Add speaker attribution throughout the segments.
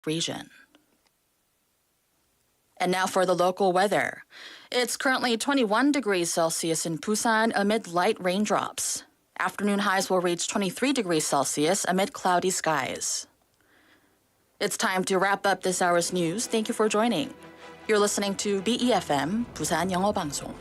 Speaker 1: region. And now for the local weather. It's currently 21 degrees Celsius in Busan amid light raindrops. Afternoon highs will reach 23 degrees Celsius amid cloudy skies. It's time to wrap up this hour's news. Thank you for joining. You're listening to BEFM, 부산영어방송.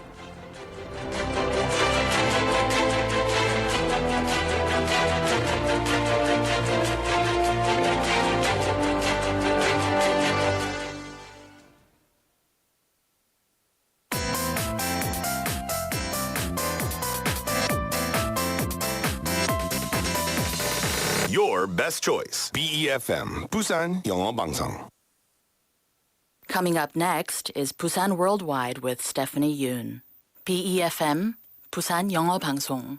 Speaker 2: Your best choice. BEFM, 부산영어방송.
Speaker 1: Coming up next is Busan Worldwide with Stephanie Yoon. BEFM, 부산영어방송.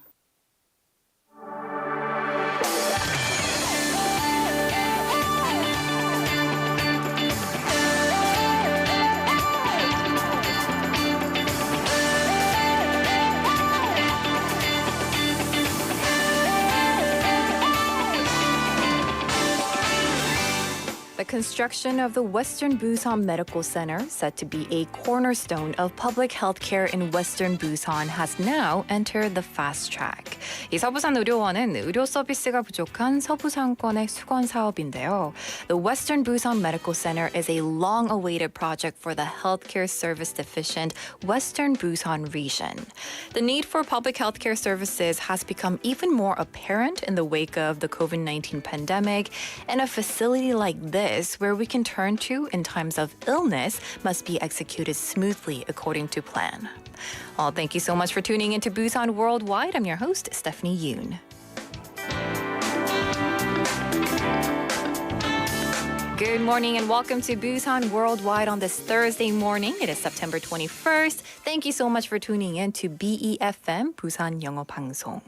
Speaker 3: The construction of the Western Busan Medical Center, said to be a cornerstone of public healthcare in Western Busan, has now entered the fast track. 이 서부산의료원은 의료 서비스가 부족한 서부상권의 수건 사업인데요. The Western Busan Medical Center is a long-awaited project for the healthcare service deficient Western Busan region. The need for public healthcare services has become even more apparent in the wake of the COVID-19 pandemic, and a facility like this, where we can turn to in times of illness, must be executed smoothly according to plan. Well, thank you so much for tuning into Busan Worldwide. I'm your host, Stephanie Yoon. Good morning and welcome to Busan Worldwide on this Thursday morning. It is September 21st. Thank you so much for tuning in to BEFM, 부산영어방송.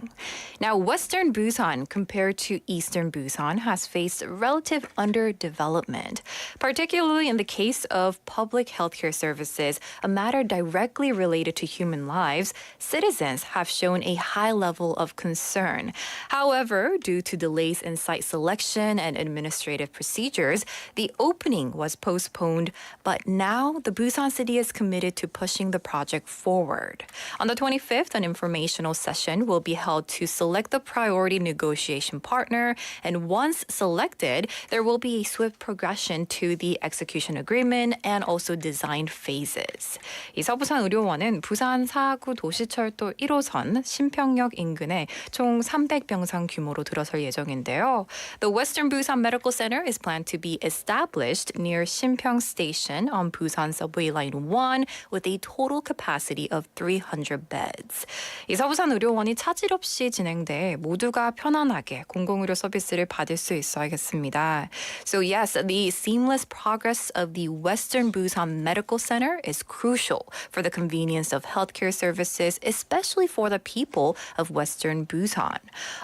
Speaker 3: Now, Western Busan compared to Eastern Busan has faced relative underdevelopment, particularly in the case of public healthcare services, a matter directly related to human lives. Citizens have shown a high level of concern. However, due to delays in site selection and administrative procedures, the opening was postponed, but now the Busan city is committed to pushing the project forward. On the 25th, an informational session will be held to select the priority negotiation partner, and once selected, there will be a swift progression to the execution agreement and also design phases. 이 서부산의료원은 부산 4구 도시철도 1호선 신평역 인근에 총 300병상 규모로 들어설 예정인데요. The Western Busan Medical Center is planned to be established near Sinpyeong Station on Busan Subway Line 1 with a total capacity of 300 beds. 이 서부산의료원이 차질 없이 진행돼 모두가 편안하게 공공의료 서비스를 받을 수 있어야겠습니다. So yes, the seamless progress of the Western Busan Medical Center is crucial for the convenience of healthcare services, especially for the people of Western Busan.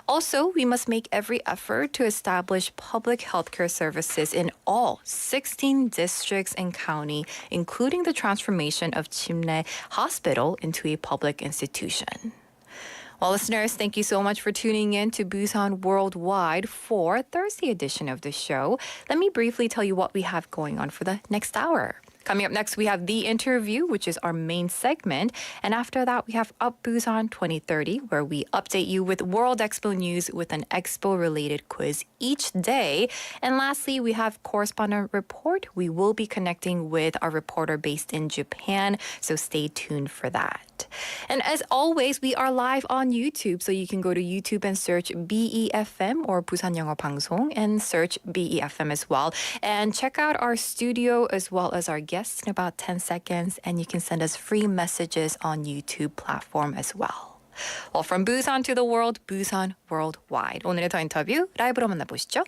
Speaker 3: Also, we must make every effort to establish public healthcare services in all 16 districts and county, including the transformation of Chimnae Hospital into a public institution. Well, listeners, thank you so much for tuning in to Busan Worldwide for Thursday edition of the show. Let me briefly tell you what we have going on for the next hour. Coming up next, we have The Interview, which is our main segment. And after that, we have Up Busan 2030, where we update you with World Expo news with an Expo-related quiz each day. And lastly, we have Correspondent Report. We will be connecting with our reporter based in Japan, so stay tuned for that. And as always, we are live on YouTube, so you can go to YouTube and search BEFM or 부산영어방송 and search BEFM as well. And check out our studio as well as our guests in about 10 seconds, and you can send us free messages on YouTube platform as well. Well, from Busan to the world, Busan Worldwide. 오늘의 더 인터뷰 라이브로 만나보시죠.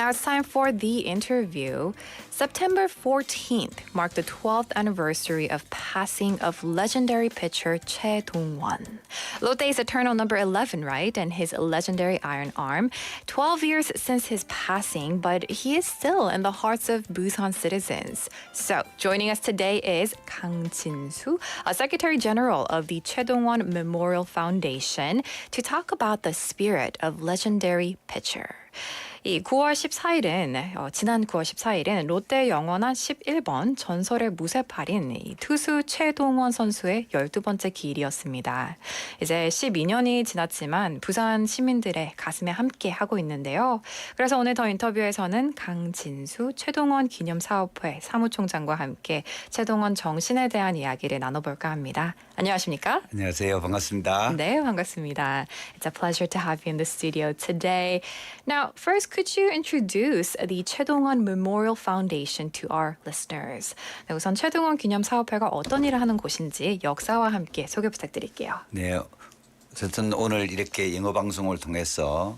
Speaker 3: Now it's time for the interview. September 14th marked the 12th anniversary of passing of legendary pitcher 최동원. Lotte's eternal number 11, right? And his legendary iron arm. 12 years since his passing, but he is still in the hearts of Busan citizens. So joining us today is 강진수, Secretary General of the 최동원 Memorial Foundation, to talk about the spirit of legendary pitcher. 이 9월 14일은 지난 9월 14일은 롯데 영원한 11번 전설의 무쇠팔인 이 투수 최동원 선수의 12번째 기일이었습니다. 이제 12년이 지났지만 부산 시민들의 가슴에 함께 하고 있는데요. 그래서 오늘 더 인터뷰에서는 강진수 최동원 기념사업회 사무총장과 함께 최동원 정신에 대한 이야기를 나눠볼까 합니다. 안녕하십니까?
Speaker 4: 안녕하세요. 반갑습니다.
Speaker 3: 네, 반갑습니다. It's a pleasure to have you in the studio today. Now, first, could you introduce the 최동원 Memorial Foundation to our listeners? 네, 우선 최동원 기념사업회가 어떤 일을 하는 곳인지 역사와 함께 소개 부탁드릴게요.
Speaker 4: 네, 어쨌든 오늘 이렇게 영어 방송을 통해서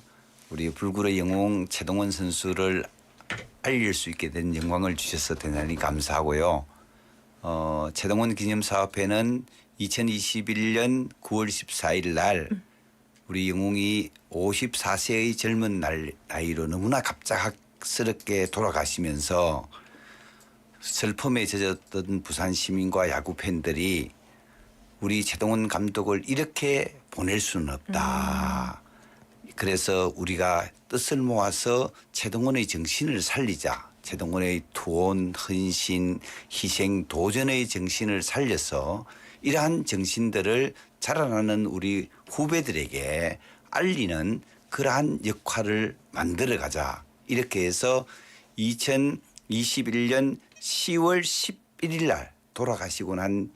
Speaker 4: 우리 불굴의 영웅 최동원 선수를 알릴 수 있게 된 영광을 주셔서 대단히 감사하고요. 최동원 기념사업회는 2021년 9월 14일 날 우리 영웅이 54세의 젊은 나이로 너무나 갑작스럽게 돌아가시면서 슬픔에 젖었던 부산 시민과 야구 팬들이 우리 최동원 감독을 이렇게 보낼 수는 없다. 그래서 우리가 뜻을 모아서 최동원의 정신을 살리자. 최동원의 투혼, 헌신, 희생, 도전의 정신을 살려서 이러한 정신들을 자라나는 우리 후배들에게 알리는 그러한 역할을 만들어가자. 이렇게 해서 2021년 10월 11일 날 돌아가시고 난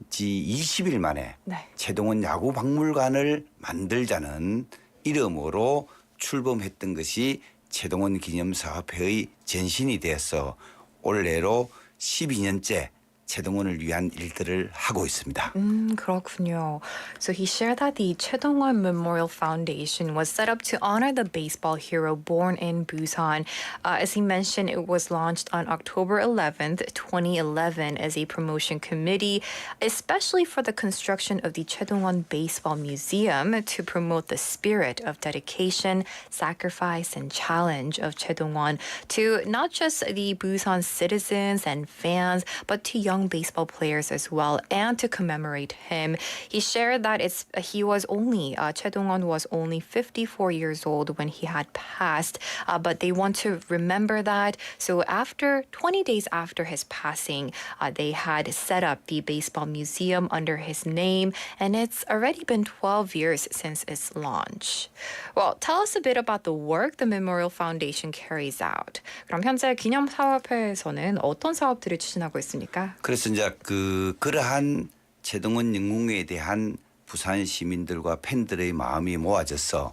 Speaker 4: 지 20일 만에
Speaker 3: 네.
Speaker 4: 최동원 야구박물관을 만들자는 이름으로 출범했던 것이 최동원 기념사업회의 전신이 되어서 올해로 12년째 최동원을 위한 일들을 하고 있습니다.
Speaker 3: 그렇군요. So he shared that the 최동원 Memorial Foundation was set up to honor the baseball hero born in Busan. As he mentioned, it was launched on October 11th, 2011 as a promotion committee, especially for the construction of the 최동원 Baseball Museum to promote the spirit of dedication, sacrifice, and challenge of 최동원 to not just the Busan citizens and fans, but to young baseball players as well, and to commemorate him. He shared that 최동원 was only 54 years old when he had passed, but they want to remember that. So after 20 days after his passing, they had set up the baseball museum under his name, and it's already been 12 years since its launch. Well, tell us a bit about the work the Memorial Foundation carries out. 그럼 현재 기념사업회에서는 어떤 사업들을 추진하고 있습니까?
Speaker 4: 그래서 이제 그러한 최동원 영웅에 대한 부산 시민들과 팬들의 마음이 모아져서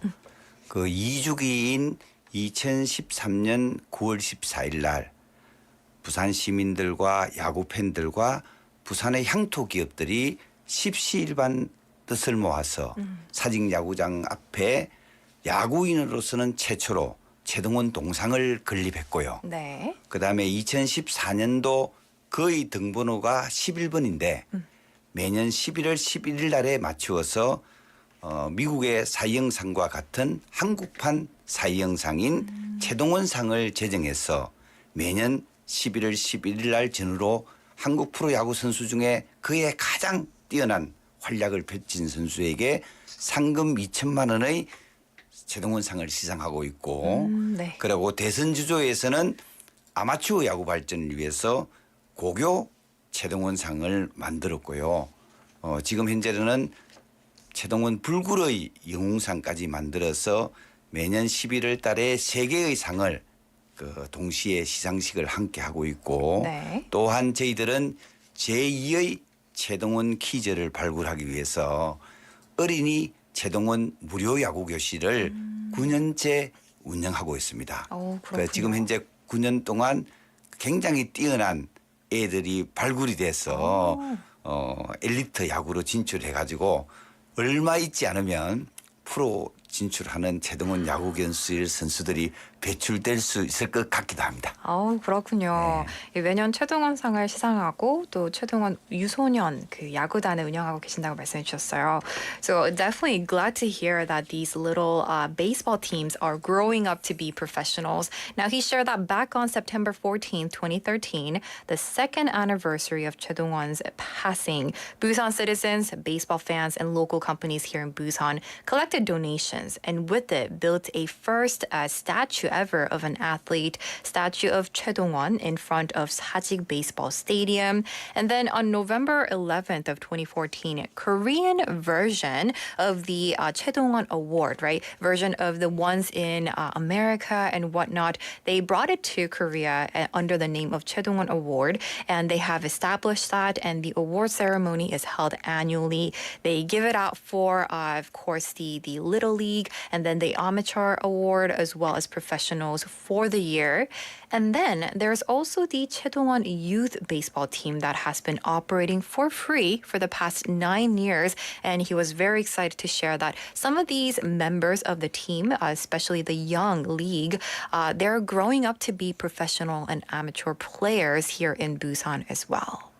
Speaker 4: 그 2주기인 2013년 9월 14일 날 부산 시민들과 야구 팬들과 부산의 향토 기업들이 십시일반 뜻을 모아서 사직 야구장 앞에 야구인으로서는 최초로 최동원 동상을 건립했고요.
Speaker 3: 네.
Speaker 4: 그다음에 2014년도 거의 등번호가 11번인데 매년 11월 11일 날에 맞추어서 미국의 사이영상과 같은 한국판 사이영상인 최동원상을 제정해서 매년 11월 11일 날 전후로 한국 프로야구 선수 중에 그의 가장 뛰어난 활약을 펼친 선수에게 상금 2천만 원의 최동원상을 시상하고 있고
Speaker 3: 네.
Speaker 4: 그리고 대선주조에서는 아마추어 야구 발전을 위해서 고교 최동원상을 만들었고요. 지금 현재는 최동원 불굴의 영웅상까지 만들어서 매년 11월 달에 3개의 상을 동시에 시상식을 함께 하고 있고
Speaker 3: 네.
Speaker 4: 또한 저희들은 제2의 최동원 퀴즈를 발굴하기 위해서 어린이 최동원 무료 야구 교실을 9년째 운영하고 있습니다.
Speaker 3: 그렇군요.
Speaker 4: 지금 현재 9년 동안 굉장히 뛰어난 애들이 발굴이 돼서 엘리트 야구로 진출해가지고 얼마 있지 않으면 프로 진출하는 최동원 야구 견수일 선수들이 배출될 수 있을 것 같기도 합니다.
Speaker 3: 그렇군요. 예, 매년 최동원상을 시상하고 또 최동원 유소년 그 야구단을 운영하고 계신다고 말씀해 주셨어요. So definitely glad to hear that these little baseball teams are growing up to be professionals. Now he shared that back on September 14th, 2013, the second anniversary of 최동원's passing, Busan citizens, baseball fans, and local companies here in Busan collected donations and with it built a first statue ever of an athlete, statue of 최동원 in front of Sajik Baseball Stadium. And then on November 11th of 2014, Korean version of the 최동원 Award, right? Version of the ones in America and whatnot. They brought it to Korea under the name of 최동원 Award, and they have established that, and the award ceremony is held annually. They give it out for, of course, the Little League, and then the Amateur Award, as well as professionals for the year. And then there's also the 최동원 youth baseball team that has been operating for free for the past 9 years. And he was very excited to share that some of these members of the team, especially the young league, they're growing up to be professional and amateur players here in Busan as well.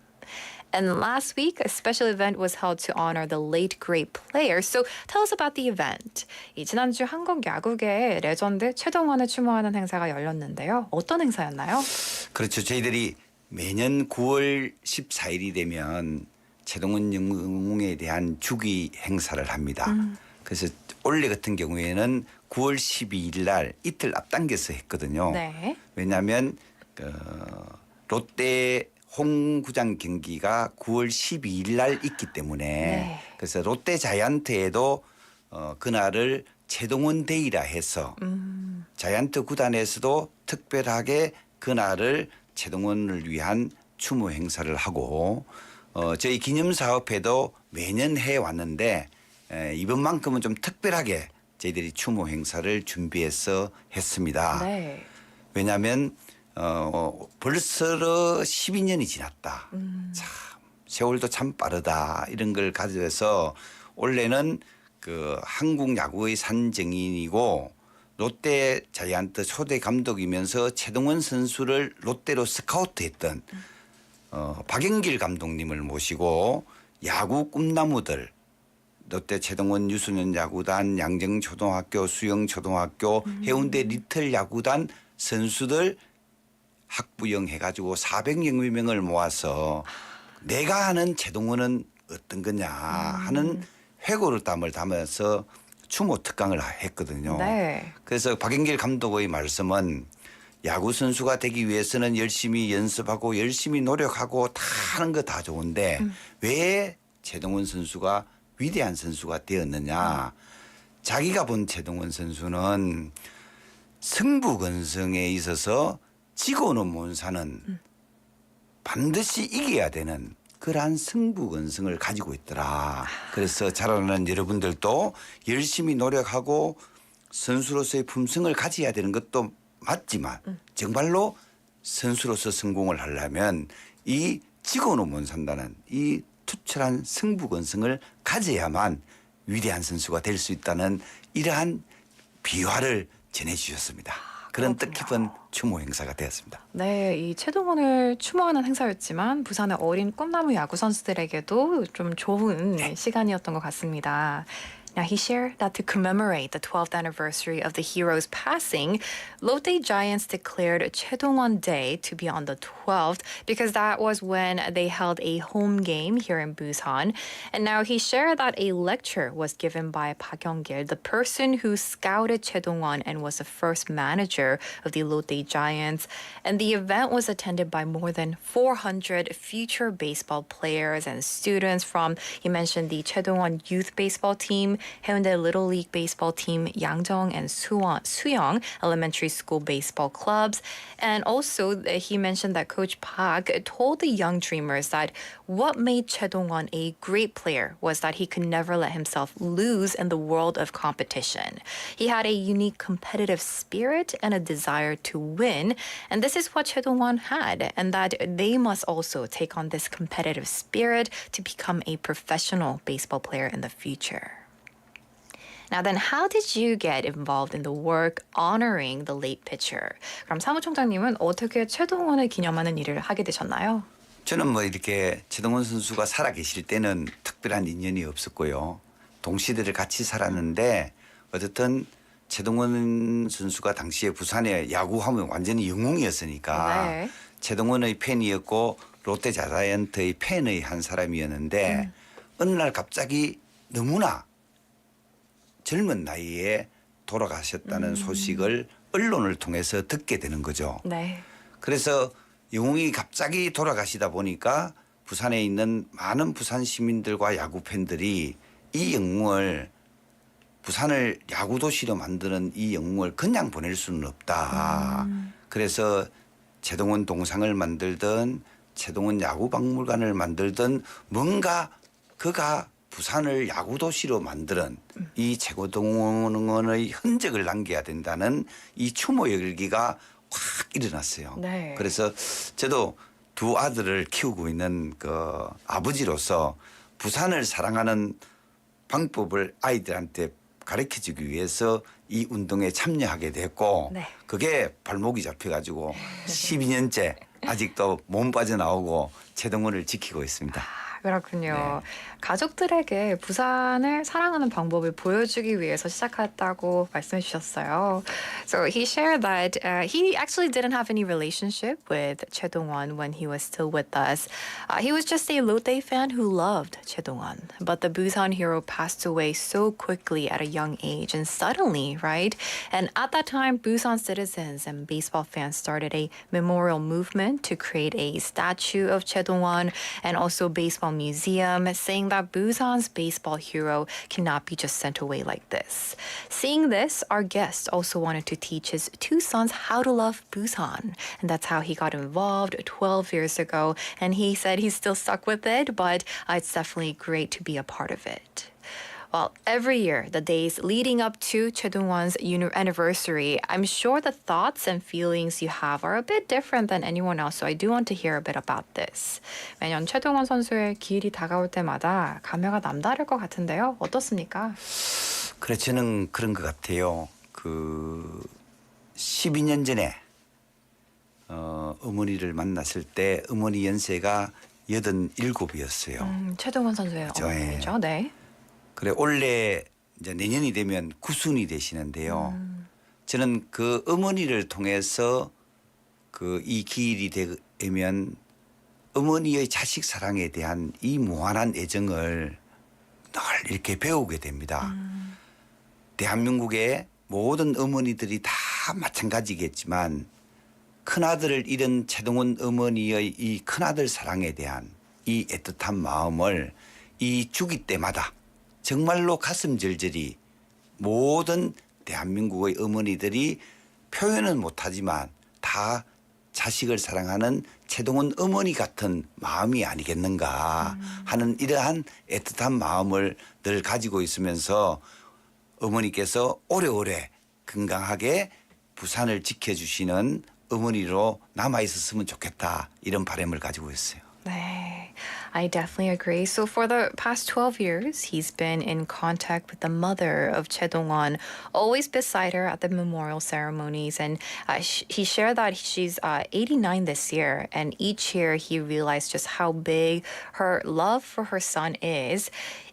Speaker 3: And last week, a special event was held to honor the late great players. So tell us about the event. 지난주 한국 야구계의 레전드 최동원을 추모하는 행사가 열렸는데요. 어떤 행사였나요?
Speaker 4: 그렇죠. 저희들이 매년 9월 14일이 되면 최동원 영웅에 대한 주기 행사를 합니다. 그래서 올해 같은 경우에는 9월 12일 날 이틀 앞당겨서 했거든요.
Speaker 3: 네.
Speaker 4: 왜냐하면 롯데 홈구장 경기가 9월 12일 날 있기 때문에
Speaker 3: 네.
Speaker 4: 그래서 롯데 자이언트에도 그날을 최동원 데이라 해서 자이언트 구단에서도 특별하게 그날을 최동원을 위한 추모 행사를 하고 저희 기념사업회도 매년 해왔는데 이번만큼은 좀 특별하게 저희들이 추모 행사를 준비해서 했습니다.
Speaker 3: 네.
Speaker 4: 왜냐하면 벌써 12년이 지났다. 참 세월도 참 빠르다. 이런 걸 가져서 올해는 그 한국 야구의 산증인이고 롯데 자이언트 초대 감독이면서 최동원 선수를 롯데로 스카우트했던 박영길 감독님을 모시고 야구 꿈나무들 롯데 최동원 유소년 야구단, 양정초등학교, 수영초등학교, 해운대 리틀 야구단 선수들 학부형 해가지고 400여 명을 모아서 내가 아는 최동원은 어떤 거냐 하는 회고를 담아서 추모 특강을 했거든요.
Speaker 3: 네.
Speaker 4: 그래서 박영길 감독의 말씀은 야구 선수가 되기 위해서는 열심히 연습하고 열심히 노력하고 다 하는 거 다 좋은데 왜 최동원 선수가 위대한 선수가 되었느냐. 자기가 본 최동원 선수는 승부건성에 있어서 지고는 못 사는 반드시 이겨야 되는 그러한 승부건성을 가지고 있더라. 그래서 자라나는 여러분들도 열심히 노력하고 선수로서의 품성을 가져야 되는 것도 맞지만 정말로 선수로서 성공을 하려면 이 지고는 못 산다는 이 투철한 승부건성을 가져야만 위대한 선수가 될 수 있다는 이러한 비화를 전해주셨습니다. 그런 뜻깊은 추모 행사가 되었습니다.
Speaker 3: 네, 이 최동원을 추모하는 행사였지만 부산의 어린 꿈나무 야구 선수들에게도 좀 좋은 시간이었던 것 같습니다. Now, he shared that to commemorate the 12th anniversary of the hero's passing, Lotte Giants declared 최동원 Day to be on the 12th because that was when they held a home game here in Busan. And now he shared that a lecture was given by Park Young-gil, the person who scouted 최동원 and was the first manager of the Lotte Giants. And the event was attended by more than 400 future baseball players and students from, he mentioned, the 최동원 youth baseball team, 해운대 Little League baseball team, 양정 and 수영 elementary school baseball clubs. And also he mentioned that Coach Park told the young dreamers that what made 최동원 a great player was that he could never let himself lose in the world of competition. He had a unique competitive spirit and a desire to win. And this is what 최동원 had, and that they must also take on this competitive spirit to become a professional baseball player in the future. Now then, how did you get involved in the work honoring the late pitcher? 그럼 사무총장님은 어떻게 최동원을 기념하는 일을 하게 되셨나요?
Speaker 4: 저는 뭐 이렇게 최동원 선수가 살아계실 때는 특별한 인연이 없었고요. 동시대를 같이 살았는데 어쨌든 최동원 선수가 당시에 부산에 야구하면 완전히 영웅이었으니까
Speaker 3: 네.
Speaker 4: 최동원의 팬이었고 롯데자이언트의 팬의 한 사람이었는데 어느 날 갑자기 너무나 젊은 나이에 돌아가셨다는 소식을 언론을 통해서 듣게 되는 거죠.
Speaker 3: 네.
Speaker 4: 그래서 영웅이 갑자기 돌아가시다 보니까 부산에 있는 많은 부산 시민들과 야구 팬들이 이 영웅을 부산을 야구 도시로 만드는 이 영웅을 그냥 보낼 수는 없다. 그래서 최동원 동상을 만들든 최동원 야구박물관을 만들든 뭔가 그가 부산을 야구 도시로 만드는 이 최동원의 흔적을 남겨야 된다는 이 추모 열기가 확 일어났어요.
Speaker 3: 네.
Speaker 4: 그래서 저도 두 아들을 키우고 있는 그 아버지로서 부산을 사랑하는 방법을 아이들한테 가르쳐주기 위해서 이 운동에 참여하게 됐고
Speaker 3: 네.
Speaker 4: 그게 발목이 잡혀가지고 12년째 아직도 몸 빠져나오고 최동원을 지키고 있습니다.
Speaker 3: 그렇군요. 가족들에게 부산을 사랑하는 방법을 보여주기 위해서 시작했다고 말씀해 주셨어요. So he shared that he actually didn't have any relationship with 최동원 when he was still with us. He was just a Lotte fan who loved 최동원. But the Busan hero passed away so quickly at a young age and suddenly, right? And at that time, Busan citizens and baseball fans started a memorial movement to create a statue of 최동원 and also baseball museum, saying that Busan's baseball hero cannot be just sent away like this. Seeing this, our guest also wanted to teach his two sons how to love Busan. And that's how he got involved 12 years ago. And he said he's still stuck with it, but it's definitely great to be a part of it. Well, every year, the days leading up to 최동원's anniversary, I'm sure the thoughts and feelings you have are a bit different than anyone else, so I do want to hear a bit about this. 매년 최동원 선수의 기일이 다가올 때마다 감회가 남다를 것 같은데요. 어떻습니까?
Speaker 4: 그래 저는 그런 것 같아요. 그 12년 전에 어머니를 만났을 때 어머니 연세가 87이었어요.
Speaker 3: 최동원 선수의
Speaker 4: 그렇죠,
Speaker 3: 어머니죠. 네.
Speaker 4: 그래 올해 이제 내년이 되면 9순이 되시는데요. 저는 그 어머니를 통해서 그 이 기일이 되면 어머니의 자식 사랑에 대한 이 무한한 애정을 늘 이렇게 배우게 됩니다. 대한민국의 모든 어머니들이 다 마찬가지겠지만 큰아들을 잃은 최동원 어머니의 이 큰아들 사랑에 대한 이 애틋한 마음을 이 주기 때마다 정말로 가슴 절절히 모든 대한민국의 어머니들이 표현은 못하지만 다 자식을 사랑하는 최동원 어머니 같은 마음이 아니겠는가 하는 이러한 애틋한 마음을 늘 가지고 있으면서 어머니께서 오래오래 건강하게 부산을 지켜주시는 어머니로 남아있었으면 좋겠다 이런 바람을 가지고 있어요.
Speaker 3: 네, I definitely agree. So for the past 12 years, he's been in contact with the mother of Chae-dong-won, always beside her at the memorial ceremonies. And he shared that she's 89 this year. And each year he realized just how big her love for her son is.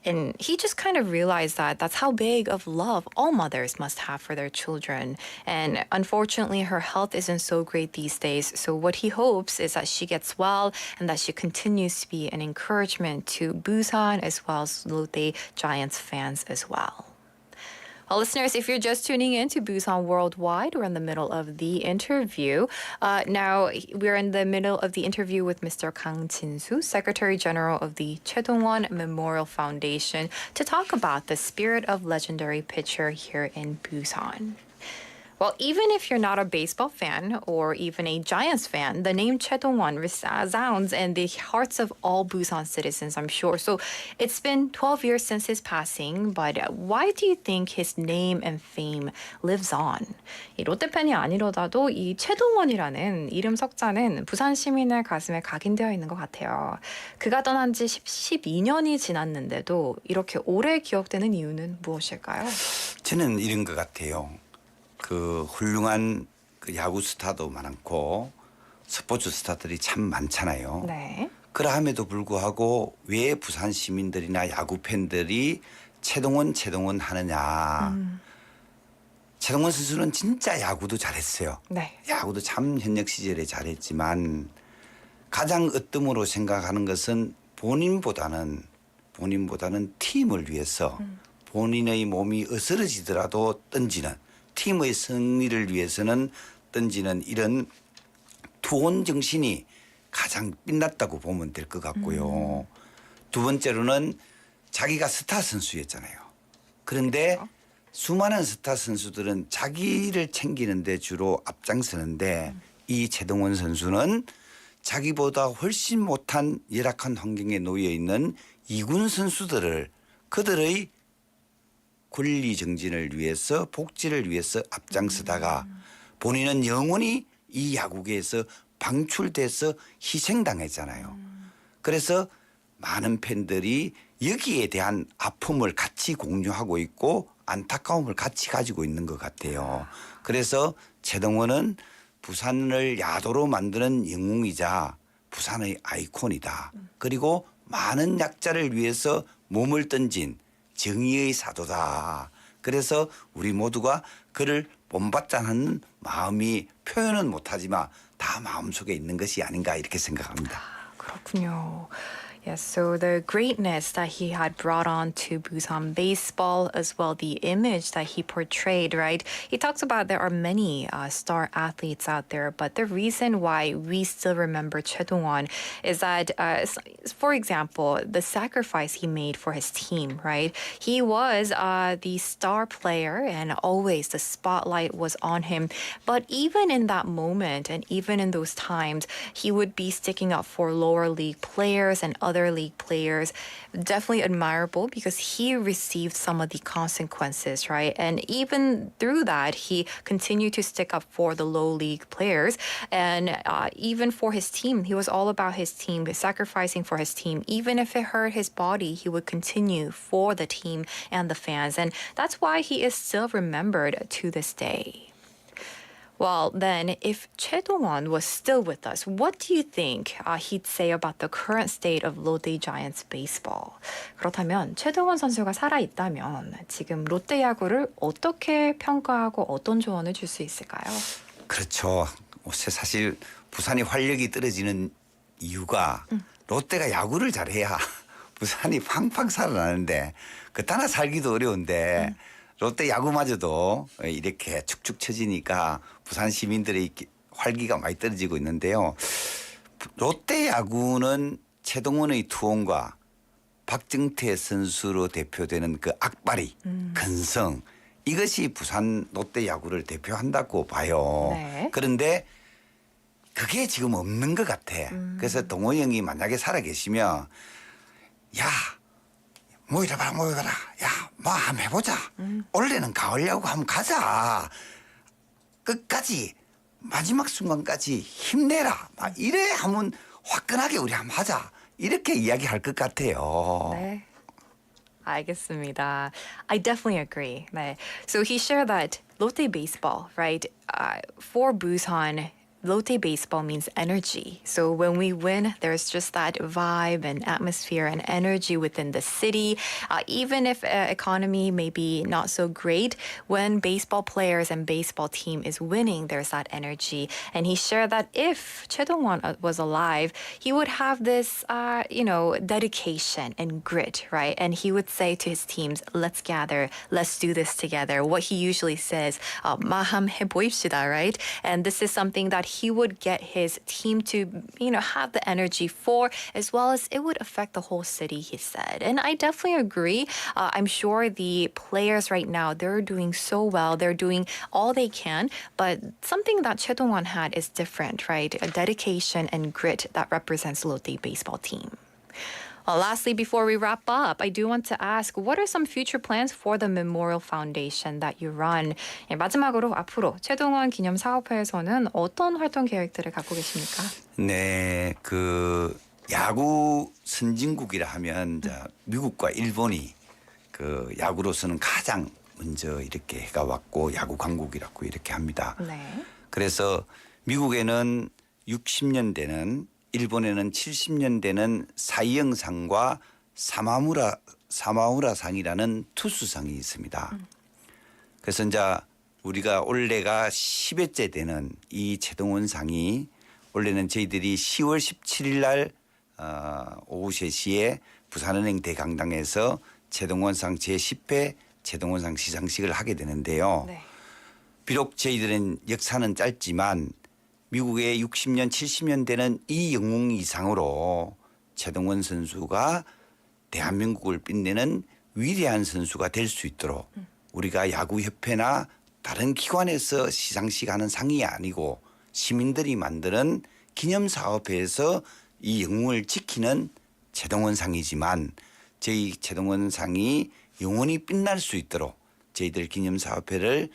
Speaker 3: And he just kind of realized that that's how big of love all mothers must have for their children. And unfortunately, her health isn't so great these days. So what he hopes is that she gets well and that she continues to be an encouragement to Busan as well as Lotte Giants fans as well. Well, listeners, if you're just tuning in to Busan Worldwide, we're in the middle of the interview. Now, we're in the middle of the interview with Mr. 강진수, Secretary General of the 최동원 Memorial Foundation, to talk about the spirit of legendary pitcher here in Busan. Well, even if you're not a baseball fan or even a Giants fan, the name 최동원 resounds in the hearts of all Busan citizens, I'm sure. So it's been 12 years since his passing, but why do you think his name and fame lives on? 이 롯데 팬이 아니더라도 이 최동원이라는 이름 석자는 부산 시민의 가슴에 각인되어 있는 것 같아요. 그가 떠난 지 12년이 지났는데도 이렇게 오래 기억되는 이유는 무엇일까요?
Speaker 4: 저는 이런 것 같아요. 그 훌륭한 그 야구 스타도 많고 스포츠 스타들이 참 많잖아요.
Speaker 3: 네.
Speaker 4: 그러함에도 불구하고 왜 부산 시민들이나 야구 팬들이 최동원 하느냐. 최동원 선수는 진짜 야구도 잘했어요.
Speaker 3: 네.
Speaker 4: 야구도 참 현역 시절에 잘했지만 가장 으뜸으로 생각하는 것은 본인보다는 팀을 위해서 본인의 몸이 으스러지더라도 던지는 팀의 승리를 위해서는 던지는 이런 투혼 정신이 가장 빛났다고 보면 될 것 같고요. 두 번째로는 자기가 스타 선수였잖아요. 그런데 수많은 스타 선수들은 자기를 챙기는 데 주로 앞장서는데 이 최동원 선수는 자기보다 훨씬 못한 열악한 환경에 놓여 있는 2군 선수들을 그들의 권리 정진을 위해서 복지를 위해서 앞장서다가 본인은 영원히 이 야구계에서 방출돼서 희생당했잖아요. 그래서 많은 팬들이 여기에 대한 아픔을 같이 공유하고 있고 안타까움을 같이 가지고 있는 것 같아요. 그래서 최동원은 부산을 야도로 만드는 영웅이자 부산의 아이콘이다. 그리고 많은 약자를 위해서 몸을 던진 정의의 사도다. 그래서 우리 모두가 그를 본받자는 마음이 표현은 못하지만 다 마음속에 있는 것이 아닌가 이렇게 생각합니다.
Speaker 3: 그렇군요. Yes, so the greatness that he had brought on to Busan baseball, as well the image that he portrayed, right? He talks about there are many star athletes out there, but the reason why we still remember Choi Dong-won is that, for example, the sacrifice he made for his team, right? He was the star player and always the spotlight was on him. But even in that moment and even in those times, he would be sticking up for lower league players and other league players. Definitely admirable because he received some of the consequences, right? And even through that, he continued to stick up for the low league players. And even for his team, he was all about his team, sacrificing for his team. Even if it hurt his body, he would continue for the team and the fans. And that's why he is still remembered to this day. Well, then, if Choi Dong-won was still with us, what do you think he'd say about the current state of Lotte Giants baseball? 그렇다면 최동원 선수가 살아있다면 지금 롯데 야구를 어떻게 평가하고 어떤 조언을 줄 수 있을까요?
Speaker 4: 그렇죠. 사실 부산이 활력이 떨어지는 이유가 롯데가 야구를 잘해야 부산이 팡팡 살아나는데 그따나 살기도 어려운데 롯데 야구마저도 이렇게 축축 처지니까 부산 시민들의 활기가 많이 떨어지고 있는데요. 롯데 야구는 최동원의 투혼과 박정태 선수로 대표되는 그 악바리, 근성 이것이 부산 롯데 야구를 대표한다고 봐요.
Speaker 3: 네.
Speaker 4: 그런데 그게 지금 없는 것 같아. 그래서 동호 형이 만약에 살아계시면 야 모여봐라. 야, 뭐 한번 해보자. 올해는 가을 야구 한번 가자. 끝까지 마지막 순간까지 힘내라. 막 이래 하면 화끈하게 우리 한번 하자. 이렇게 이야기할 것 같아요.
Speaker 3: 네. 알겠습니다. I definitely agree. 네. So he shared that Lotte baseball, right? For Busan, Lotte baseball means energy. So when we win, there's just that vibe and atmosphere and energy within the city. Even if economy may be not so great, when baseball players and baseball team is winning, there's that energy. And he shared that if Choi Dong-won was alive, he would have this, dedication and grit, right? And he would say to his teams, let's gather, let's do this together. What he usually says, 마함 해보입시다, right? And this is something that he would get his team to, have the energy for, as well as it would affect the whole city, he said. And I definitely agree. I'm sure the players right now, they're doing so well. They're doing all they can. But something that 최동원 had is different, right? A dedication and grit that represents Lotte baseball team. Well, lastly, before we wrap up, I do want to ask, what are some future plans for the Memorial Foundation that you run? 예, 마지막으로 앞으로 최동원 기념사업회에서는 어떤 활동 계획들을 갖고 계십니까?
Speaker 4: 네, 그 야구 선진국이라 하면 미국과 일본이 그 야구로서는 가장 먼저 이렇게 해가 왔고 야구 강국이라고 이렇게 합니다.
Speaker 3: 네.
Speaker 4: 그래서 미국에는 60년대는 일본에는 70년대는 사이영상과 사마무라상이라는 투수상이 있습니다. 그래서 이제 우리가 올해가 10회째 되는 이 최동원상이 원래는 저희들이 10월 17일 날 오후 3시에 부산은행 대강당에서 최동원상 제10회 최동원상 시상식을 하게 되는데요.
Speaker 3: 네.
Speaker 4: 비록 저희들은 역사는 짧지만 미국의 60년, 70년대는 이 영웅 이상으로 최동원 선수가 대한민국을 빛내는 위대한 선수가 될 수 있도록 우리가 야구협회나 다른 기관에서 시상식 하는 상이 아니고 시민들이 만드는 기념사업회에서 이 영웅을 지키는 최동원상이지만 저희 최동원상이 영원히 빛날 수 있도록 저희들 기념사업회를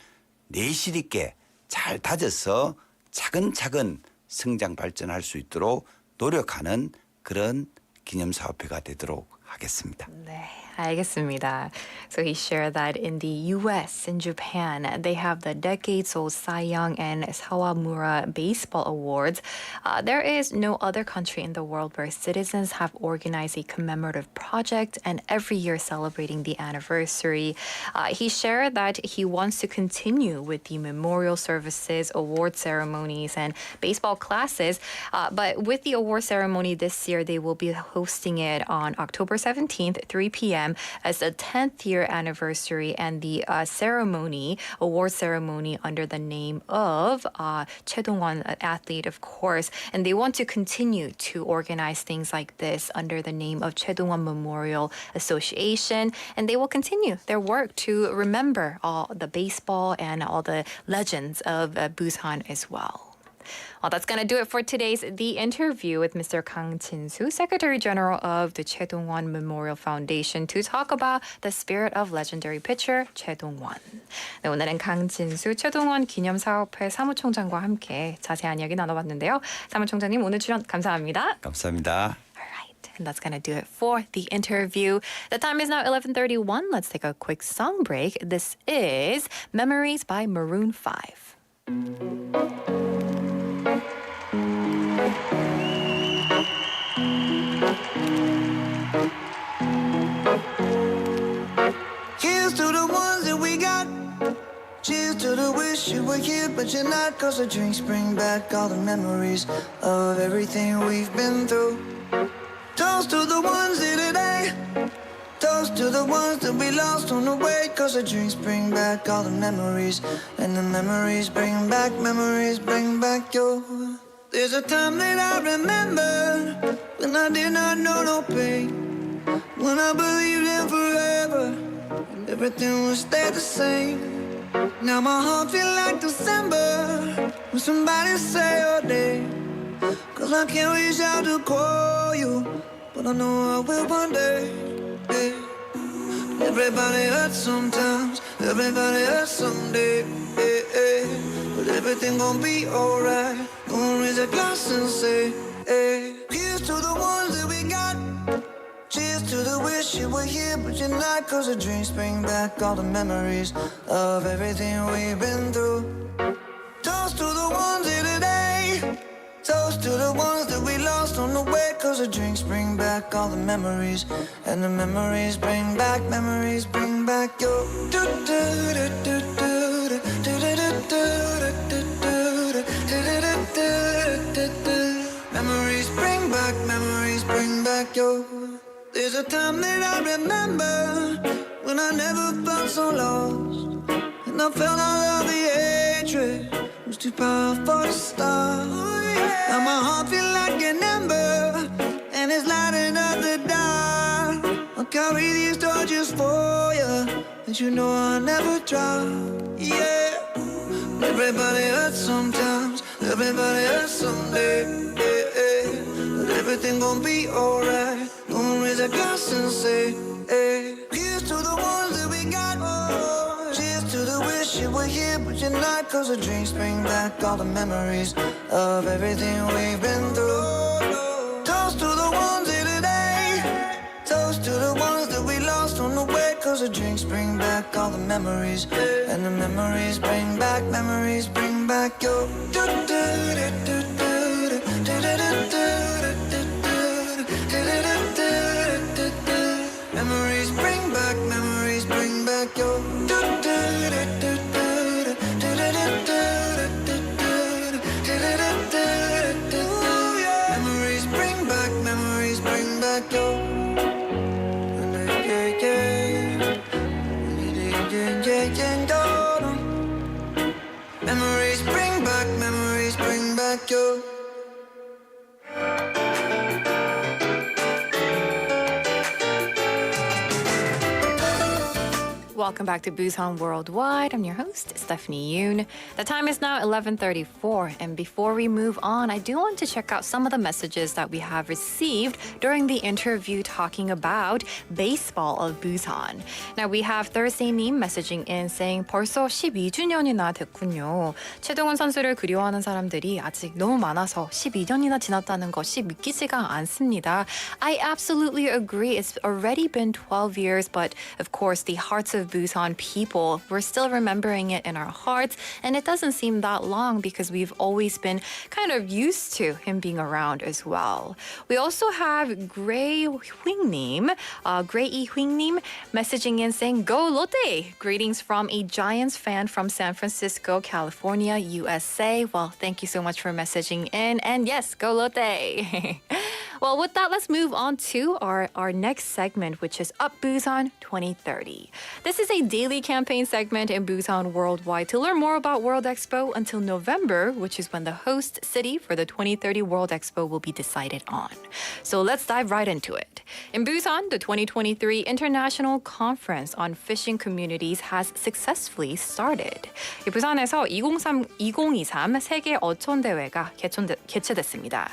Speaker 4: 내실 있게 잘 다져서 차근차근 성장 발전할 수 있도록 노력하는 그런 기념사업회가 되도록 하겠습니다.
Speaker 3: 네, 알겠습니다. So he shared that in the U.S. and Japan, they have the decades-old Cy Young and Sawamura baseball awards. There is no other country in the world where citizens have organized a commemorative project and every year celebrating the anniversary. He shared that he wants to continue with the memorial services, award ceremonies, and baseball classes. But with the award ceremony this year, they will be hosting it on October 17th, 3 p.m. as the 10th year anniversary and the award ceremony under the name of 최동원, athlete, of course. And they want to continue to organize things like this under the name of 최동원 Memorial Association. And they will continue their work to remember all the baseball and all the legends of Busan as well. Well, that's going to do it for today's The Interview with Mr. 강진수, Secretary General of the 최동원 Memorial Foundation, to talk about the spirit of legendary pitcher 최동원. 네, 오늘은 강진수 최동원 기념사업회 사무총장과 함께 자세한 이야기 나눠봤는데요. 사무총장님, 오늘 출연 감사합니다.
Speaker 4: 감사합니다.
Speaker 3: And that's going to do it for The Interview. The time is now 11:31. Let's take a quick song break. This is Memories by Maroon 5.
Speaker 5: Here's to the ones that we got. Cheers to the wish you were here, but you're not. 'Cause the drinks bring back all the memories of everything we've been through. Toast to the ones here today. Toast to the ones that we lost on the way. 'Cause the drinks bring back all the memories. And the memories bring back your. There's a time that I remember when I did not know no pain. When I believed in forever and everything would stay the same. Now my heart feels like December when somebody say your name. 'Cause I can't reach out to call you, but I know I will one day. Yeah. Everybody hurts sometimes, everybody hurts someday. Yeah, yeah. But everything gon' be alright. Gonna raise a glass and say, hey. Here's to the ones that we got. Cheers to the wish you were here, but you're not. 'Cause the drinks bring back all the memories of everything we've been through. Toast to the ones here today. Toast to the ones that we lost on the way. 'Cause the drinks bring back all the memories. And the memories bring back your. Memories bring back your. There's a time that I remember when I never felt so lost. And I felt all of the hatred was too powerful to stop. Now my heart feel like an ember, and it's lighting up the dark. I'll carry these torches for you, and you know I'll never drop. Yeah, everybody hurts sometimes, everybody hurts someday. Yeah. But everything gon' be alright. Gonna raise a glass and say, hey. Here's to the ones that we got. Cheers to the wish you were here, but you're not. Cause the drinks bring back all the memories of everything we've been through. Toast to the ones here today. Toast to the ones that we lost on the way. Cause the drinks bring back all the memories. And the memories bring back your memories bring back your memories bring back your memories bring back your
Speaker 3: Welcome back to Busan Worldwide. I'm your host, Stephanie Yoon. The time is now 11:34, and before we move on, I do want to check out some of the messages that we have received during the interview talking about baseball of Busan. Now, we have Thursday님 messaging in saying 벌써 12주년이나 됐군요. 최동원 선수를 그리워하는 사람들이 아직 너무 많아서 12년이나 지났다는 것이 믿기지가 않습니다. I absolutely agree. It's already been 12 years, but of course, the hearts of Busan people, we're still remembering it in our hearts, and it doesn't seem that long because we've always been kind of used to him being around as well. We also have Gray Huingnim messaging in saying, Go Lotte! Greetings from a Giants fan from San Francisco, California, USA. Well, thank you so much for messaging in, and yes, Go Lotte! Well, with that, let's move on to our next segment, which is Up Busan 2030. This is a daily campaign segment in Busan Worldwide to learn more about World Expo until November, which is when the host city for the 2030 World Expo will be decided on. So let's dive right into it. In Busan, the 2023 International Conference on Fishing Communities has successfully started. 부산에서 2023 세계 어촌 대회가 개최됐습니다.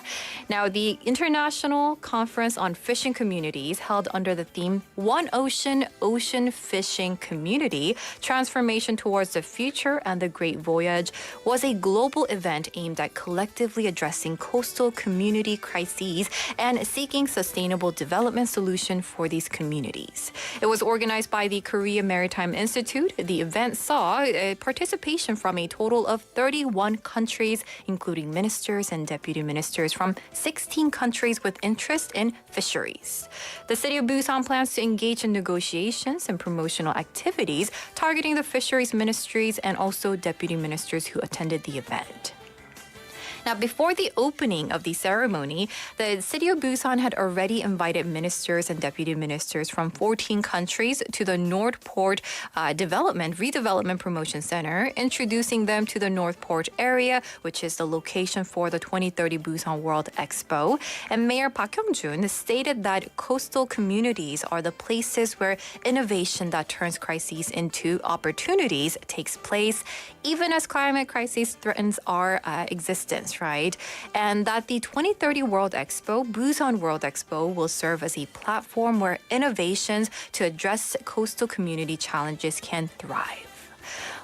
Speaker 3: Now, the International Conference on Fishing Communities held under the theme One Ocean, Ocean Fishing Community, Transformation Towards the Future and the Great Voyage was a global event aimed at collectively addressing coastal community crises and seeking sustainable development solutions for these communities. It was organized by the Korea Maritime Institute. The event saw participation from a total of 31 countries, including ministers and deputy ministers from 16 countries with interest in fisheries. The city of Busan plans to engage in negotiations and promotional activities targeting the fisheries ministries and also deputy ministers who attended the event. Now, before the opening of the ceremony, the city of Busan had already invited ministers and deputy ministers from 14 countries to the North Port Redevelopment Promotion Center, introducing them to the North Port area, which is the location for the 2030 Busan World Expo. And Mayor Park Hyung-jun stated that coastal communities are the places where innovation that turns crises into opportunities takes place, even as climate crisis threatens our existence. Right? And that the 2030 World Expo, Busan World Expo, will serve as a platform where innovations to address coastal community challenges can thrive.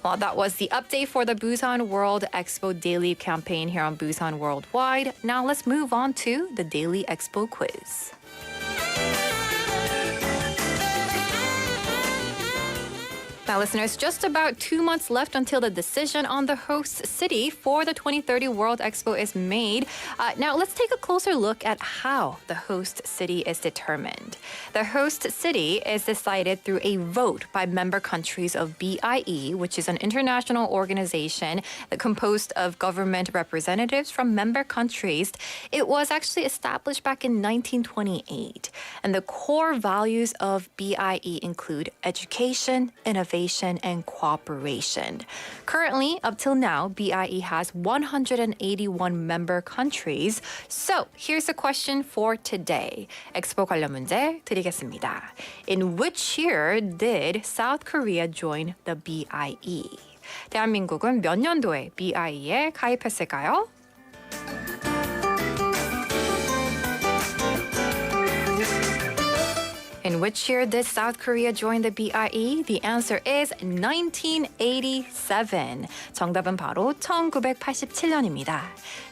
Speaker 3: Well, that was the update for the Busan World Expo Daily campaign here on Busan Worldwide. Now let's move on to the Daily Expo Quiz. Now, listeners, just about 2 months left until the decision on the host city for the 2030 World Expo is made. Now, let's take a closer look at how the host city is determined. The host city is decided through a vote by member countries of BIE, which is an international organization composed of government representatives from member countries. It was actually established back in 1928. And the core values of BIE include education, innovation, and cooperation. Currently, up till now, BIE has 181 member countries. So, here's a question for today. 엑스포 관련 문제 드리겠습니다. In which year did South Korea join the BIE? 대한민국은 몇 년도에 BIE에 가입했을까요? In which year did South Korea join the BIE? The answer is 1987. 정답은 바로 1987년입니다.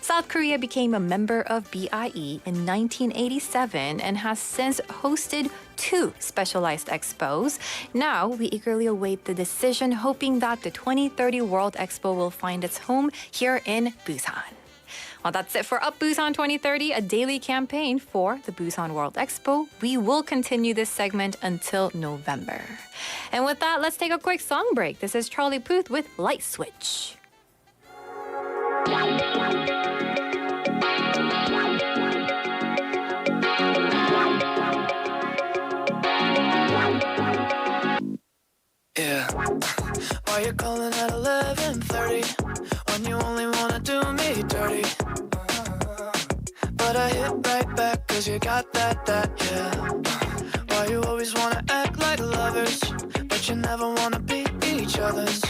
Speaker 3: South Korea became a member of BIE in 1987 and has since hosted 2 specialized expos. Now, we eagerly await the decision, hoping that the 2030 World Expo will find its home here in Busan. Well, that's it for Up Busan 2030, a daily campaign for the Busan World Expo. We will continue this segment until November. And with that, let's take a quick song break. This is Charlie Puth with Light Switch.
Speaker 5: Yeah. Why you calling at 11:30 when you only wanna do me dirty? But I hit right back 'cause you got that, yeah. Why you always wanna act like lovers, but you never wanna be each other's?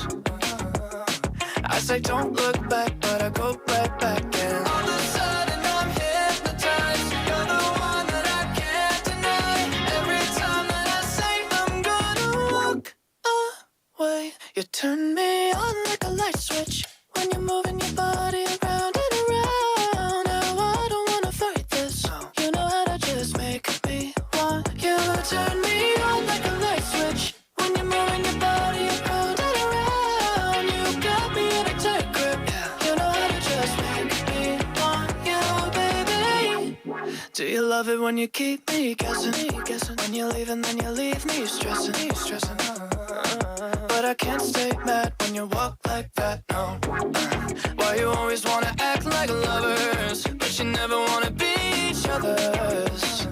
Speaker 5: I say don't look back, but I go right back and all of a sudden I'm hypnotized. You're the one that I can't deny. Every time that I say I'm gonna walk away, you turn me on like a light switch when you're moving your body around and around. Now I don't wanna fight this. You know how to just make me want you. Turn me on like a light switch when you're moving your body around and around. You got me in a tight grip. You know how to just make me want you, baby. Do you love it when you keep me guessing? When you leave and then you leave me stressing. But I can't stay mad when you walk like that, no. Why you always wanna act like lovers, but you never wanna be each other's?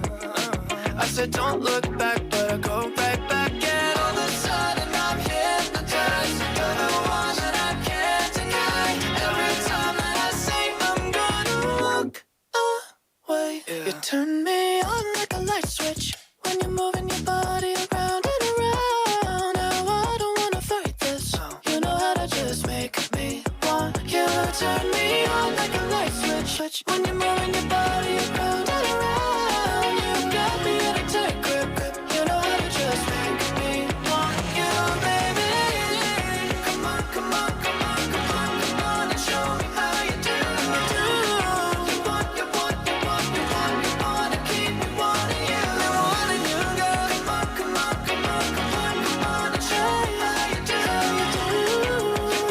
Speaker 5: I said don't look back, but I go right back. And all of a sudden I'm hypnotized. You're the one that I can't deny. Every time that I say I'm gonna walk away, you turn me on like a light switch when you're moving your body around and around. Now I don't wanna fight this. You know how to just make me want you. Turn me on like a light switch when you're moving your body around and around. You got me in a tight grip. You know how to just make me want you, baby. Come on, come on, come on, come on, come on and show me how you do. You want, you want, you want, you want, you want to keep me wanting you. Wanting you, girl. Come on, come on, come on, come on, come on and show me how you do. You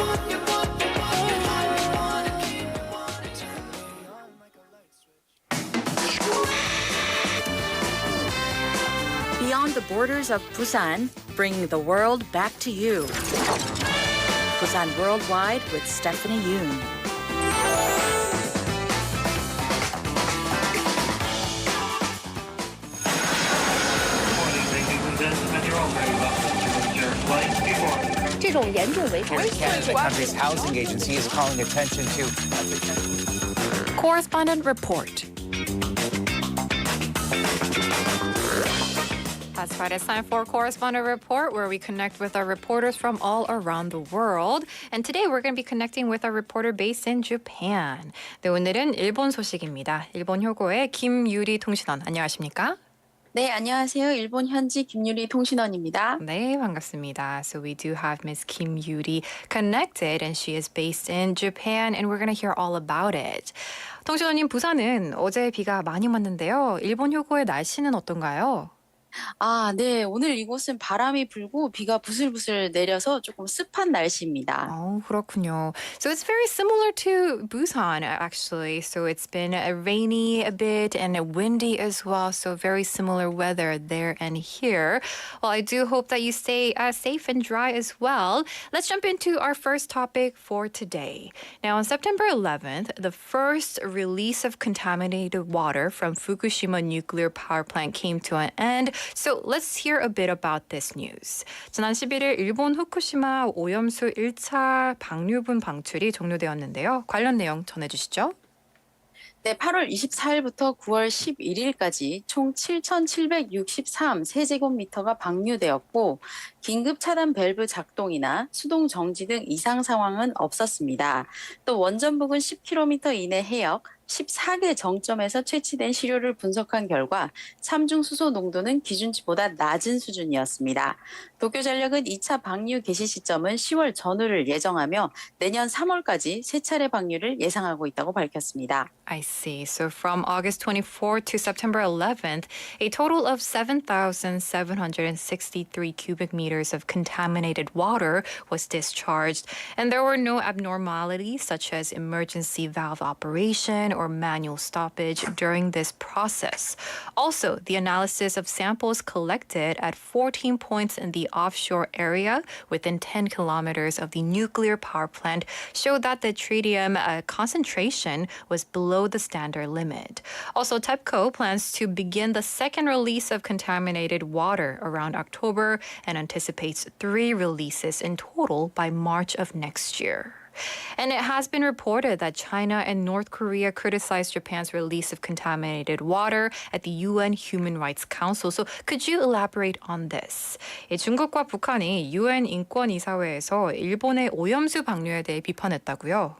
Speaker 5: want, you want, you want, you want, you want to keep me wanting. Turn me on like a light switch.
Speaker 1: Beyond the borders of Busan, bring the world back to you. Busan Worldwide with Stephanie Yoon.
Speaker 6: Canada, the country's housing agency is calling attention to
Speaker 3: Correspondent Report. That's right, it's time for Correspondent Report, where we connect with our reporters from all around the world. And today we're going to be connecting with our reporter based in Japan. 네, 오늘은 일본 소식입니다. 일본 효고의 김유리 통신원, 안녕하십니까?
Speaker 7: 네, 안녕하세요. 일본 현지 김유리 통신원입니다.
Speaker 3: 네, 반갑습니다. So we do have Ms. Kim Yuri connected, and she is based in Japan, and we're going to hear all about it. 통신원님, 부산은 어제 비가 많이 왔는데요. 일본 효고의 날씨는 어떤가요?
Speaker 7: 네. 오늘 이곳은 바람이 불고 비가 부슬부슬 내려서 조금 습한 날씨입니다.
Speaker 3: Oh, 그렇군요. So it's very similar to Busan, actually. So it's been rainy a bit and windy as well. So very similar weather there and here. Well, I do hope that you stay safe and dry as well. Let's jump into our first topic for today. Now, on September 11th, the first release of contaminated water from Fukushima nuclear power plant came to an end. So let's hear a bit about this news. 지난 11일 일본 후쿠시마 오염수 1차 방류분 방출이 종료되었는데요. 관련 내용 전해주시죠.
Speaker 7: 네, 8월 24일부터 9월 11일까지 총 7,763 세제곱미터가 방류되었고 긴급 차단 밸브 작동이나 수동 정지 등 이상 상황은 없었습니다. 또 원전 부근 10km 이내 해역 14개 정점에서 채취된 시료를 분석한 결과 삼중수소 농도는 기준치보다 낮은 수준이었습니다. 도쿄전력은 2차 방류 개시 시점은 10월 전후를 예정하며 내년 3월까지 세 차례 방류를 예상하고 있다고 밝혔습니다.
Speaker 3: I see. So from August 24th to September 11th, a total of 7,763 cubic meters of contaminated water was discharged, and there were no abnormalities such as emergency valve operation or manual stoppage during this process. Also, the analysis of samples collected at 14 points in the offshore area within 10 kilometers of the nuclear power plant showed that the tritium concentration was below the standard limit. Also, TEPCO plans to begin the second release of contaminated water around October and anticipates 3 releases in total by March of next year. And it has been reported that China and North Korea criticized Japan's release of contaminated water at the UN Human Rights Council. So could you elaborate on this? 중국과 북한이 UN 인권이사회에서 일본의 오염수 방류에 대해 비판했다고요?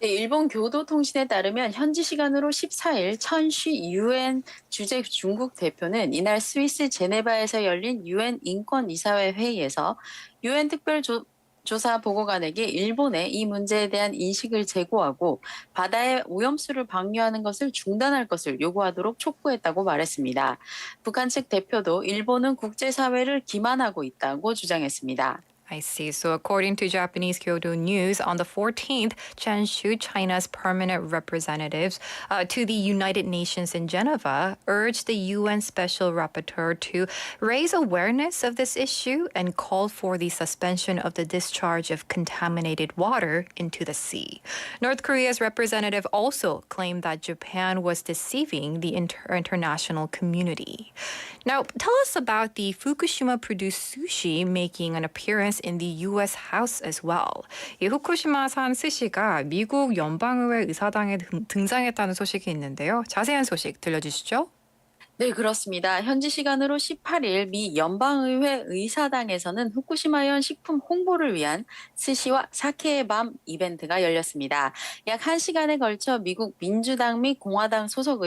Speaker 7: 네, 일본 교도통신에 따르면 현지 시간으로 14일 천시 유엔 주재 중국 대표는 이날 스위스 제네바에서 열린 유엔 인권이사회 회의에서 유엔 조사 보고관에게 일본의 이 문제에 대한 인식을 제고하고 바다에 오염수를 방류하는 것을 중단할 것을 요구하도록 촉구했다고 말했습니다. 북한 측 대표도 일본은 국제사회를 기만하고 있다고 주장했습니다.
Speaker 3: I see. So according to Japanese Kyodo News, on the 14th, Chen Shu, China's permanent representative to the United Nations in Geneva, urged the UN Special Rapporteur to raise awareness of this issue and called for the suspension of the discharge of contaminated water into the sea. North Korea's representative also claimed that Japan was deceiving the international community. Now, tell us about the Fukushima-produced sushi making an appearance in the U.S. House as well. 이 후쿠시마산 스시가 미국 연방의회 의사당에 등장했다는 소식이 있는데요. 자세한 소식 들려주시죠.
Speaker 7: 네, 그렇습니다. 현지 시간으로 18일 미 연방의회 의사당에서는 후쿠시마현 식품 홍보를 위한 스시와 사케의 밤 이벤트가 열렸습니다. 약 1시간에 걸쳐 미국 민주당 및 공화당 소속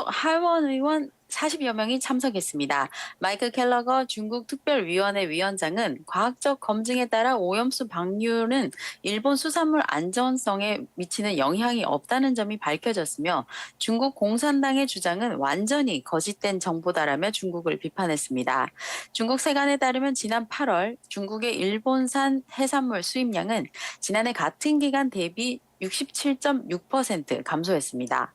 Speaker 7: 하원 의원 40여 명이 참석했습니다. 마이클 켈러거 중국 특별위원회 위원장은 과학적 검증에 따라 오염수 방류는 일본 수산물 안전성에 미치는 영향이 없다는 점이 밝혀졌으며 중국 공산당의 주장은 완전히 거짓된 정보다라며 중국을 비판했습니다. 중국 세관에 따르면 지난 8월 중국의 일본산 해산물 수입량은 지난해 같은 기간 대비 67.6% 감소했습니다.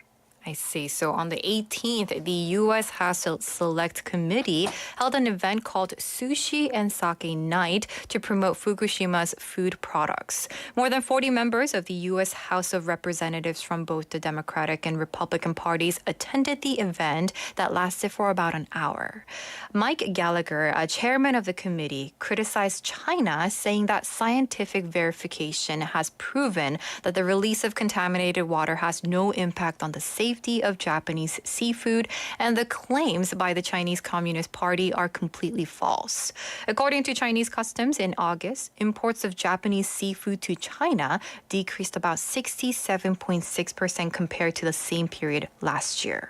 Speaker 3: I see. So on the 18th, the U.S. House Select Committee held an event called Sushi and Sake Night to promote Fukushima's food products. More than 40 members of the U.S. House of Representatives from both the Democratic and Republican parties attended the event that lasted for about an hour. Mike Gallagher, a chairman of the committee, criticized China, saying that scientific verification has proven that the release of contaminated water has no impact on the safety of Japanese seafood, and the claims by the Chinese Communist Party are completely false. According to Chinese customs, in August, imports of Japanese seafood to China decreased about 67.6% compared to the same period last year.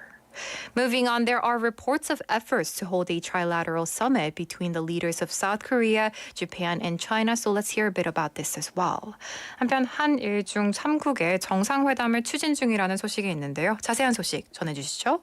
Speaker 3: Moving on, there are reports of efforts to hold a trilateral summit between the leaders of South Korea, Japan, and China. So let's hear a bit about this as well. 한편 한일 중 3국의 정상회담을 추진 중이라는 소식이 있는데요. 자세한 소식 전해주시죠.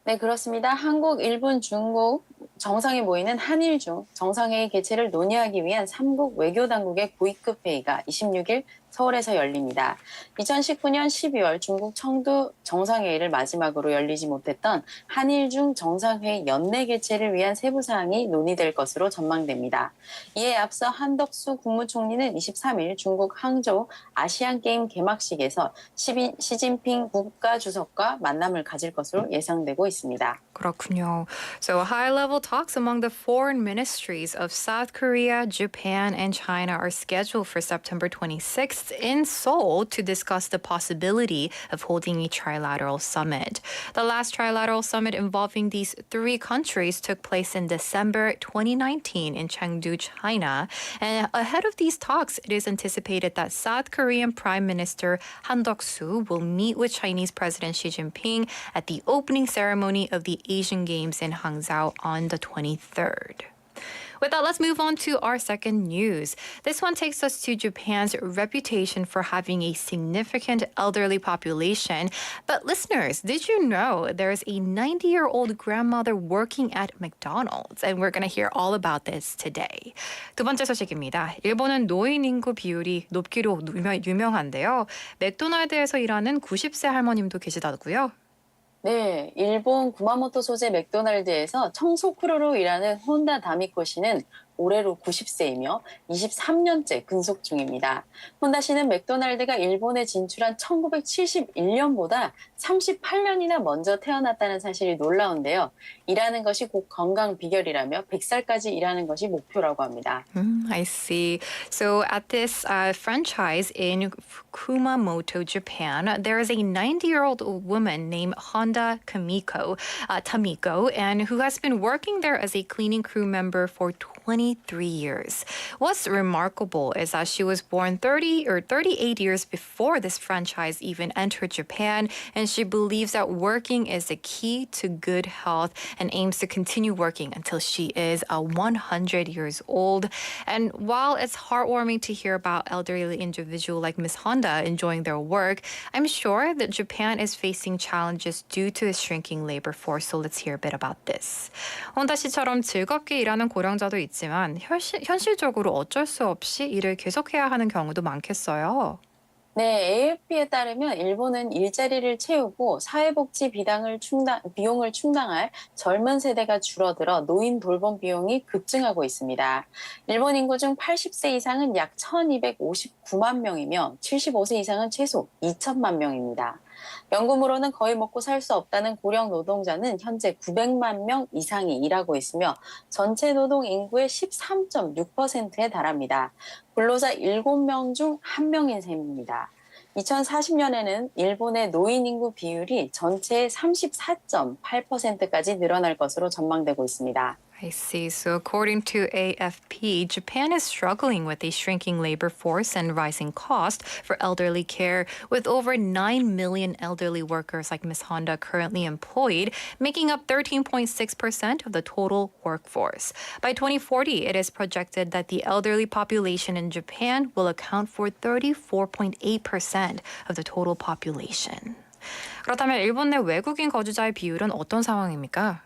Speaker 7: 네, 그렇습니다. 한국, 일본, 중국 정상이 모이는 한일중 정상회의 개최를 논의하기 위한 3국 외교당국의 고위급 회의가 26일 서울에서 열립니다. 2019년 12월 중국 청두 정상회의를 마지막으로 열리지 못했던 한일중 정상회의 연내 개최를 위한 세부 사항이 논의될 것으로 전망됩니다. 이에 앞서 한덕수 국무총리는 23일 중국 항저우 아시안게임 개막식에서 시진핑 국가주석과 만남을 가질 것으로 예상되고 있습니다.
Speaker 3: 그렇군요. So high-level talks among the foreign ministries of South Korea, Japan, and China are scheduled for September 26th in Seoul to discuss the possibility of holding a trilateral summit. The last trilateral summit involving these three countries took place in December 2019 in Chengdu, China. And ahead of these talks, it is anticipated that South Korean Prime Minister Han Duck-soo will meet with Chinese President Xi Jinping at the opening ceremony of the Asian Games in Hangzhou on the 23rd. With that, let's move on to our second news. This one takes us to Japan's reputation for having a significant elderly population. But listeners, did you know there's a 90-year-old grandmother working at McDonald's? And we're going to hear all about this today. 두 번째 소식입니다. 일본은 노인 인구 비율이 높기로 유명한데요. 맥도날드에서 일하는 90세 할머님도 계시다고요?
Speaker 7: 네, 일본 구마모토 소재 맥도날드에서 청소 크루로 일하는 혼다 다미코 씨는 올해로 90세이며 23년째 근속 중입니다. 혼다 씨는 맥도날드가 일본에 진출한 1971년보다 38년이나 먼저 태어났다는 사실이 놀라운데요. 일하는 것이 곧 건강 비결이라며 100살까지 일하는 것이 목표라고 합니다.
Speaker 3: I see. So at this franchise in Kumamoto, Japan, there is a 90-year-old woman named Honda Tamiko, and who has been working there as a cleaning crew member for 23 years. What's remarkable is that she was born 38 years before this franchise even entered Japan, and she believes that working is the key to good health and aims to continue working until she is 100 years old. And while it's heartwarming to hear about elderly individual like Miss Honda enjoying their work, I'm sure that Japan is facing challenges due to its shrinking labor force. So let's hear a bit about this. 혼다 씨처럼 즐겁게 일하는 고령자도 있지만 현실적으로 어쩔 수 없이 일을 계속해야 하는 경우도 많겠어요.
Speaker 7: 네, AFP에 따르면 일본은 일자리를 채우고 사회복지 비용을 충당할 젊은 세대가 줄어들어 노인 돌봄 비용이 급증하고 있습니다. 일본 인구 중 80세 이상은 약 1259만 명이며 75세 이상은 최소 2천만 명입니다. 연금으로는 거의 먹고 살 수 없다는 고령 노동자는 현재 900만 명 이상이 일하고 있으며 전체 노동 인구의 13.6%에 달합니다. 근로자 7명 중 1명인 셈입니다. 2040년에는 일본의 노인 인구 비율이 전체의 34.8%까지 늘어날 것으로 전망되고 있습니다.
Speaker 3: I see. So according to AFP, Japan is struggling with a shrinking labor force and rising cost for elderly care, with over 9 million elderly workers like Ms. Honda currently employed, making up 13.6% of the total workforce. By 2040, it is projected that the elderly population in Japan will account for 34.8% of the total population. 그렇다면 일본 내 외국인 거주자의 비율은 어떤 상황입니까?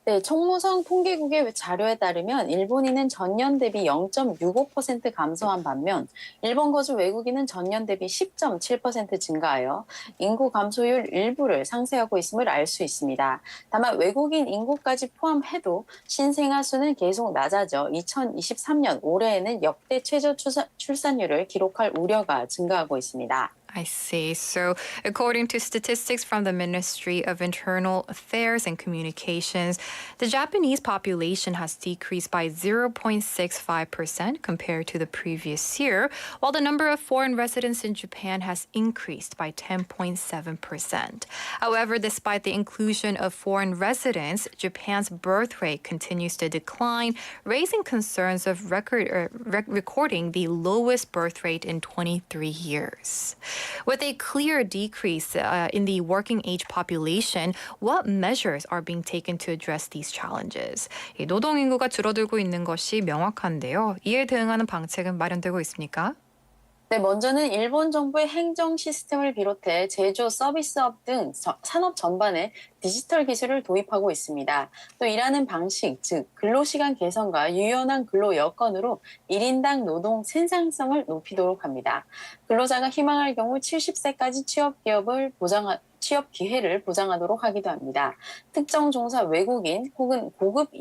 Speaker 7: 네, 총무성 통계국의 자료에 따르면 일본인은 전년 대비 0.65% 감소한 반면 일본 거주 외국인은 전년 대비 10.7% 증가하여 인구 감소율 일부를 상쇄하고 있음을 알 수 있습니다. 다만 외국인 인구까지 포함해도 신생아 수는 계속 낮아져 2023년 올해에는 역대 최저 출산율을 기록할 우려가 증가하고 있습니다.
Speaker 3: I see. So, according to statistics from the Ministry of Internal Affairs and Communications, the Japanese population has decreased by 0.65% compared to the previous year, while the number of foreign residents in Japan has increased by 10.7%. However, despite the inclusion of foreign residents, Japan's birth rate continues to decline, raising concerns of recording the lowest birth rate in 23 years. With a clear decrease in the working age population, what measures are being taken to address these challenges? 노동 인구가 줄어들고 있는 것이 명확한데요. 이에 대응하는 방책은 마련되고 있습니까?
Speaker 7: 네, 먼저는 일본 정부의 행정 시스템을 비롯해 제조, 서비스업 등 산업 전반에 디지털 기술을 도입하고 있습니다. 또 일하는 방식, 즉 근로시간 개선과 유연한 근로 여건으로 1인당 노동 생산성을 높이도록 합니다. 근로자가 희망할 경우 70세까지 취업 기회를 보장하도록 하기도 합니다. 특정 종사 외국인 혹은 고급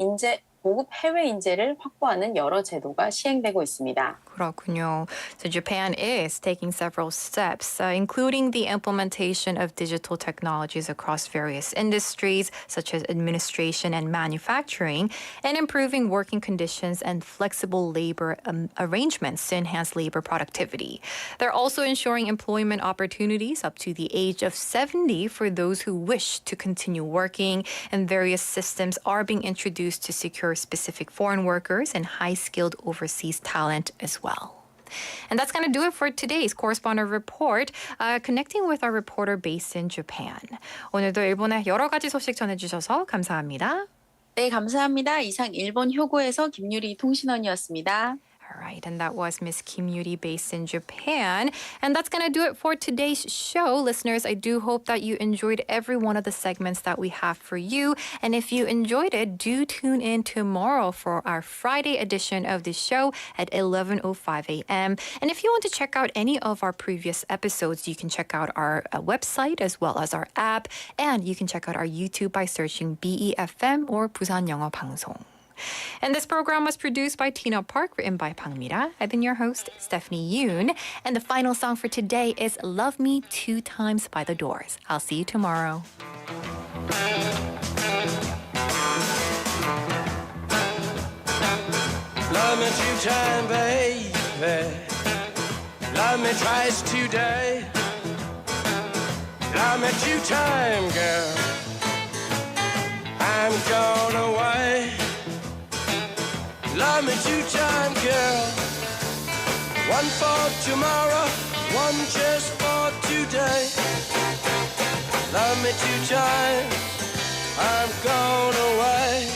Speaker 7: 해외 인재를 확보하는 여러 제도가 시행되고 있습니다.
Speaker 3: 그렇군요. So Japan is taking several steps, including the implementation of digital technologies across various industries, such as administration and manufacturing, and improving working conditions and flexible labor arrangements to enhance labor productivity. They're also ensuring employment opportunities up to the age of 70 for those who wish to continue working, and various systems are being introduced to secure specific foreign workers and high-skilled overseas talent as well. And that's going to do it for today's Correspondent Report, connecting with our reporter based in Japan. 오늘도 일본의 여러 가지 소식 전해주셔서 감사합니다.
Speaker 7: 네, 감사합니다. 이상 일본 효고에서 김유리 통신원이었습니다.
Speaker 3: All right, and that was Miss Kim Yuri based in Japan. And that's going to do it for today's show. Listeners, I do hope that you enjoyed every one of the segments that we have for you. And if you enjoyed it, do tune in tomorrow for our Friday edition of the show at 11:05 a.m. And if you want to check out any of our previous episodes, you can check out our website as well as our app. And you can check out our YouTube by searching BEFM or 부산영어방송. And this program was produced by Tina Park, written by Pang Mira. I've been your host, Stephanie Yoon. And the final song for today is Love Me 2 Times by The Doors. I'll see you tomorrow.
Speaker 8: Love me 2 times, baby. Love me twice today. Love me 2 times, girl. I'm gone away. Love me 2 times, girl. 1 for tomorrow, 1 just for today. Love me 2 times, I'm gone away.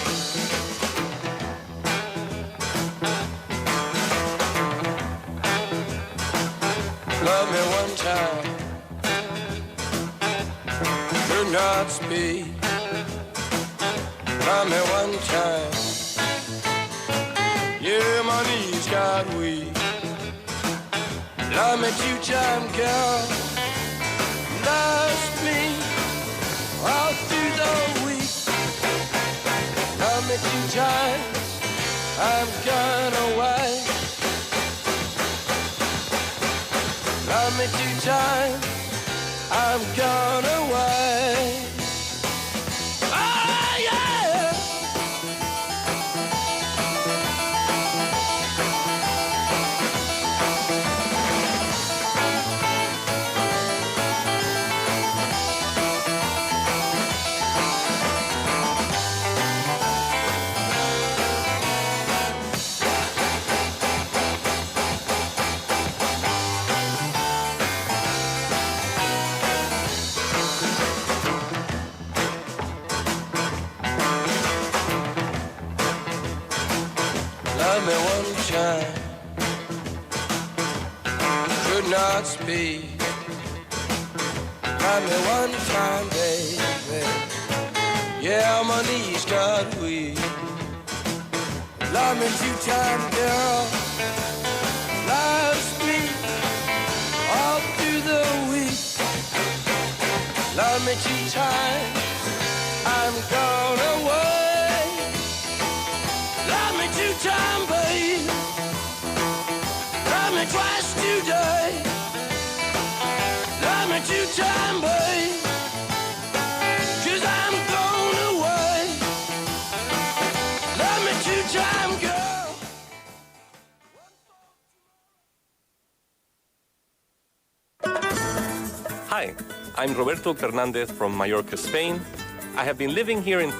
Speaker 8: Love me 1 time, could not speak. Love me 1 time, yeah, my knees got weak. Love me 2 times, girl. Love me all through the week. Love me 2 times, I'm gone away. Love me 2 times, I'm gone away. Oh, yeah! Love me 1 time, could not speak. Love me 1 time, baby. Yeah, my knees got weak. Love me 2 times, girl. Loves me all through the week. Love me 2 times, I'm gone away. Love me 2 times, babe. Love me twice today. Love me 2 times, babe. 'Cause I'm going away. Love me 2 times, girl.
Speaker 9: Hi, I'm Roberto Fernandez from Mallorca, Spain. I have been living here in